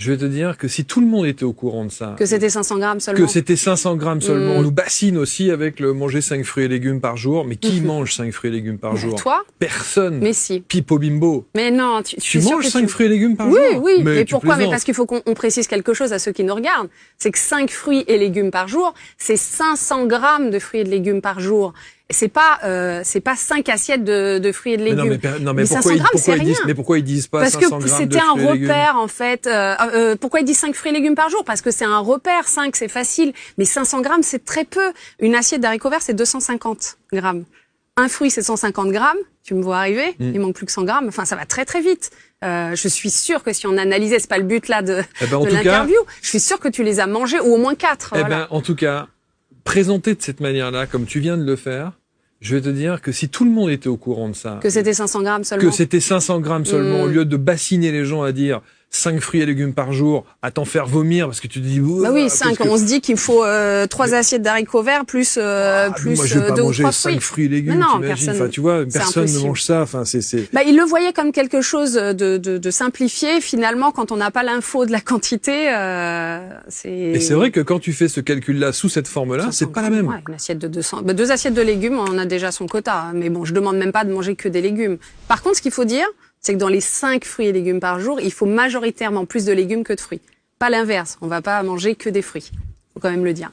Je vais te dire que si tout le monde était au courant de ça... Que c'était 500 grammes seulement. Que c'était 500 grammes seulement. On nous bassine aussi avec le manger 5 fruits et légumes par jour. Mais qui mange 5 fruits et légumes par jour? Toi? Personne. Mais si. Pipo bimbo. Mais non, tu manges 5 fruits et légumes par jour? Oui. Mais pourquoi? Mais parce qu'il faut qu'on précise quelque chose à ceux qui nous regardent. C'est que 5 fruits et légumes par jour, c'est 500 grammes de fruits et de légumes par jour. C'est pas 5 assiettes de fruits et de légumes. Mais pourquoi ils disent pas 500 grammes de fruits et légumes? Parce que c'était un repère, en fait. Pourquoi ils disent 5 fruits et légumes par jour? Parce que c'est un repère. 5, c'est facile. Mais 500 grammes, c'est très peu. Une assiette d'haricots verts, c'est 250 grammes. Un fruit, c'est 150 grammes. Tu me vois arriver. Il manque plus que 100 grammes. Enfin, ça va très, très vite. Je suis sûre que si on analysait, c'est pas le but là de l'interview. Je suis sûre que tu les as mangés, ou au moins 4. En tout cas, présenté de cette manière-là, comme tu viens de le faire, je vais te dire que si tout le monde était au courant de ça... Que c'était 500 grammes seulement. Que c'était 500 grammes seulement, au lieu de bassiner les gens à dire 5 fruits et légumes par jour, à t'en faire vomir, parce que tu te dis... Bah oui, 5, on se dit qu'il faut 3 assiettes d'haricots verts, plus 2 ou 3 fruits. 5 fruits et légumes, non, t'imagines. Enfin, tu vois, personne ne mange ça. Enfin, Bah, il le voyait comme quelque chose de simplifié. Finalement, quand on n'a pas l'info de la quantité, Et c'est vrai que quand tu fais ce calcul-là sous cette forme-là, c'est pas la même. Ouais, une assiette de 200. Bah, 2 assiettes de légumes, on a déjà son quota. Mais bon, je demande même pas de manger que des légumes. Par contre, ce qu'il faut dire, c'est que dans les 5 fruits et légumes par jour, il faut majoritairement plus de légumes que de fruits. Pas l'inverse. On va pas manger que des fruits. Faut quand même le dire.